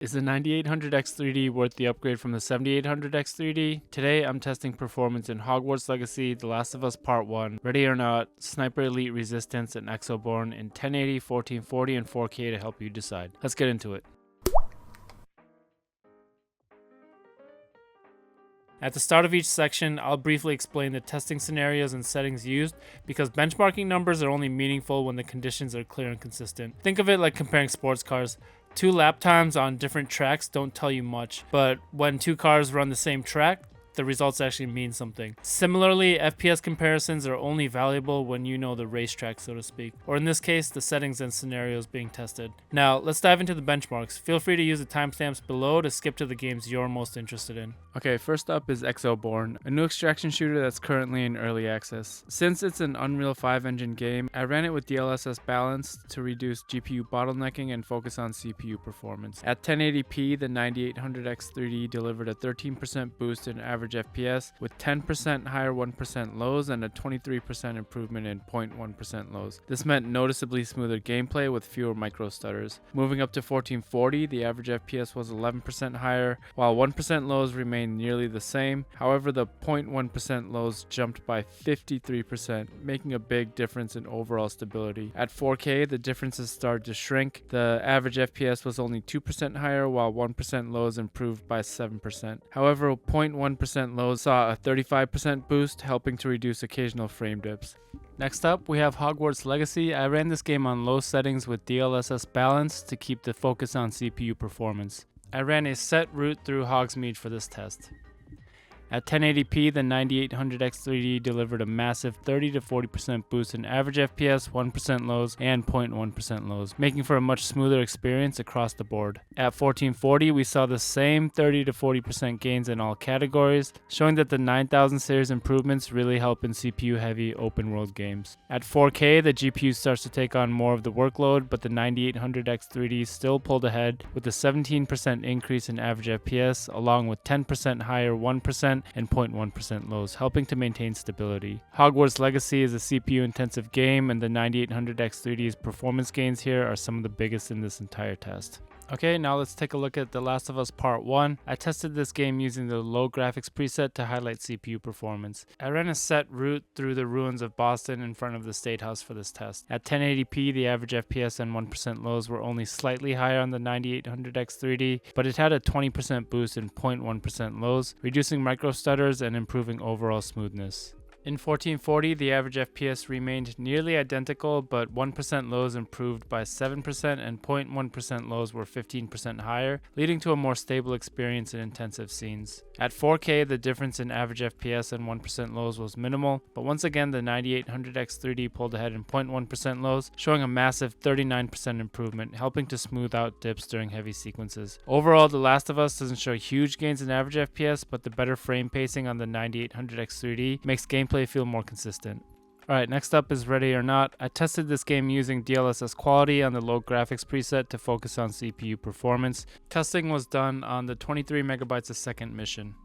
Is the 9800X3D worth the upgrade from the 7800X3D? Today I'm testing performance in Hogwarts Legacy, The Last of Us Part 1, Ready or Not, Sniper Elite Resistance, and Exoborne in 1080, 1440, and 4K to help you decide. Let's get into it. At the start of each section, I'll briefly explain the testing scenarios and settings used because benchmarking numbers are only meaningful when the conditions are clear and consistent. Think of it like comparing sports cars. 2 lap times on different tracks don't tell you much, but when 2 cars run the same track, the results actually mean something. Similarly, FPS comparisons are only valuable when you know the racetrack, so to speak, or in this case, the settings and scenarios being tested. Now, let's dive into the benchmarks. Feel free to use the timestamps below to skip to the games you're most interested in. Okay, first up is Exoborne, a new extraction shooter that's currently in early access. Since it's an Unreal 5 engine game, I ran it with DLSS balanced to reduce GPU bottlenecking and focus on CPU performance. At 1080p, the 9800X3D delivered a 13% boost in average FPS with 10% higher 1% lows and a 23% improvement in 0.1% lows. This meant noticeably smoother gameplay with fewer micro stutters. Moving up to 1440, the average FPS was 11% higher, while 1% lows remained nearly the same. However, the 0.1% lows jumped by 53%, making a big difference in overall stability. At 4K, the differences started to shrink. The average FPS was only 2% higher, while 1% lows improved by 7%. However, 0.1% lows saw a 35% boost, helping to reduce occasional frame dips. Next up, we have Hogwarts Legacy. I ran this game on low settings with DLSS balance to keep the focus on CPU performance. I ran a set route through Hogsmeade for this test. At 1080p, the 9800X3D delivered a massive 30 to 40% boost in average FPS, 1% lows, and 0.1% lows, making for a much smoother experience across the board. At 1440, we saw the same 30 to 40% gains in all categories, showing that the 9000 series improvements really help in CPU-heavy open-world games. At 4K, the GPU starts to take on more of the workload, but the 9800X3D still pulled ahead with a 17% increase in average FPS, along with 10% higher 1% and 0.1% lows, helping to maintain stability. Hogwarts Legacy is a CPU-intensive game, and the 9800X3D's performance gains here are some of the biggest in this entire test. Okay, now let's take a look at The Last of Us Part 1. I tested this game using the low graphics preset to highlight CPU performance. I ran a set route through the ruins of Boston in front of the State House for this test. At 1080p, the average FPS and 1% lows were only slightly higher on the 9800X3D, but it had a 20% boost in 0.1% lows, reducing micro stutters and improving overall smoothness. In 1440, the average FPS remained nearly identical, but 1% lows improved by 7% and 0.1% lows were 15% higher, leading to a more stable experience in intensive scenes. At 4K, the difference in average FPS and 1% lows was minimal, but once again the 9800X3D pulled ahead in 0.1% lows, showing a massive 39% improvement, helping to smooth out dips during heavy sequences. Overall, The Last of Us doesn't show huge gains in average FPS, but the better frame pacing on the 9800X3D makes gameplay feel more consistent. Alright, next up is Ready or Not. I tested this game using DLSS quality on the low graphics preset to focus on CPU performance. Testing was done on the 23 megabytes a second mission.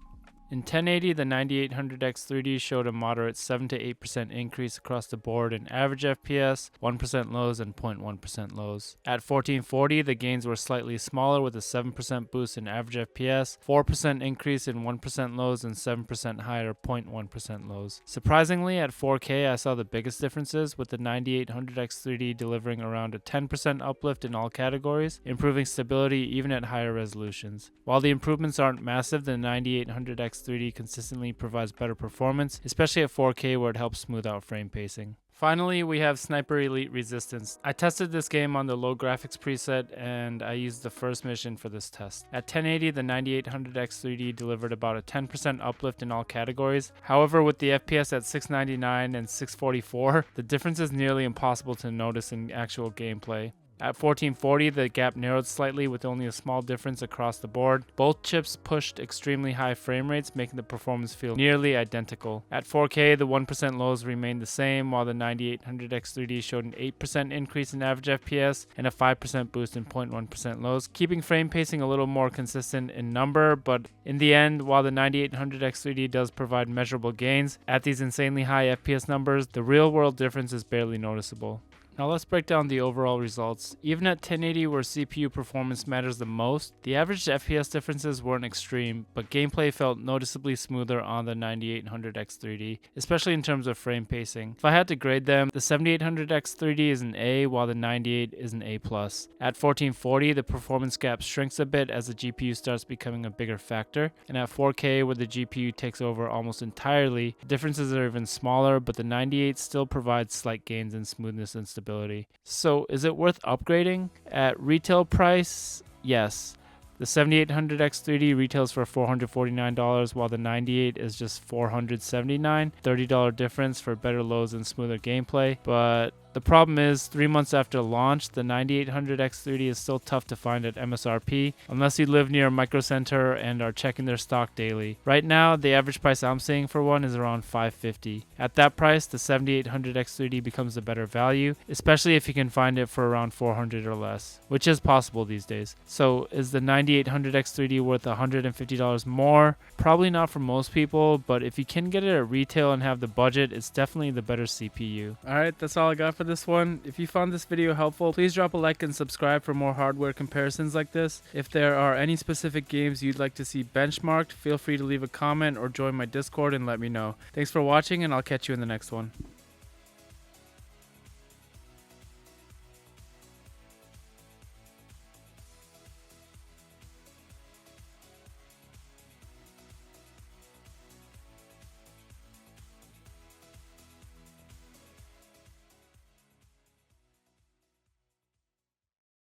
In 1080, the 9800X3D showed a moderate 7 to 8% increase across the board in average FPS, 1% lows, and 0.1% lows. At 1440, the gains were slightly smaller with a 7% boost in average FPS, 4% increase in 1% lows, and 7% higher 0.1% lows. Surprisingly, at 4K, I saw the biggest differences, with the 9800X3D delivering around a 10% uplift in all categories, improving stability even at higher resolutions. While the improvements aren't massive, the 9800X3D consistently provides better performance, especially at 4K where it helps smooth out frame pacing. Finally, we have Sniper Elite Resistance. I tested this game on the low graphics preset and I used the first mission for this test. At 1080, the 9800X3D delivered about a 10% uplift in all categories. However, with the FPS at 699 and 644, the difference is nearly impossible to notice in actual gameplay. At 1440, the gap narrowed slightly with only a small difference across the board. Both chips pushed extremely high frame rates, making the performance feel nearly identical. At 4K, the 1% lows remained the same, while the 9800X3D showed an 8% increase in average FPS and a 5% boost in 0.1% lows, keeping frame pacing a little more consistent in number, but in the end, while the 9800X3D does provide measurable gains, at these insanely high FPS numbers, the real-world difference is barely noticeable. Now let's break down the overall results. Even at 1080 where CPU performance matters the most, the average FPS differences weren't extreme, but gameplay felt noticeably smoother on the 9800X3D, especially in terms of frame pacing. If I had to grade them, the 7800X3D is an A while the 98 is an A+. At 1440, the performance gap shrinks a bit as the GPU starts becoming a bigger factor, and at 4K where the GPU takes over almost entirely, the differences are even smaller, but the 98 still provides slight gains in smoothness and stability. So is it worth upgrading? At retail price, yes. The 7800X3D retails for $449 while the 98 is just $479, $30 difference for better loads and smoother gameplay, but the problem is, 3 months after launch, the 9800X3D is still tough to find at MSRP unless you live near a Micro Center and are checking their stock daily. Right now, the average price I'm seeing for one is around $550. At that price, the 7800X3D becomes a better value, especially if you can find it for around $400 or less, which is possible these days. So, is the 9800X3D worth $150 more? Probably not for most people, but if you can get it at retail and have the budget, it's definitely the better CPU. Alright, that's all I got for this one. If you found this video helpful, please drop a like and subscribe for more hardware comparisons like this. If there are any specific games you'd like to see benchmarked, feel free to leave a comment or join my Discord and let me know. Thanks for watching, and I'll catch you in the next one.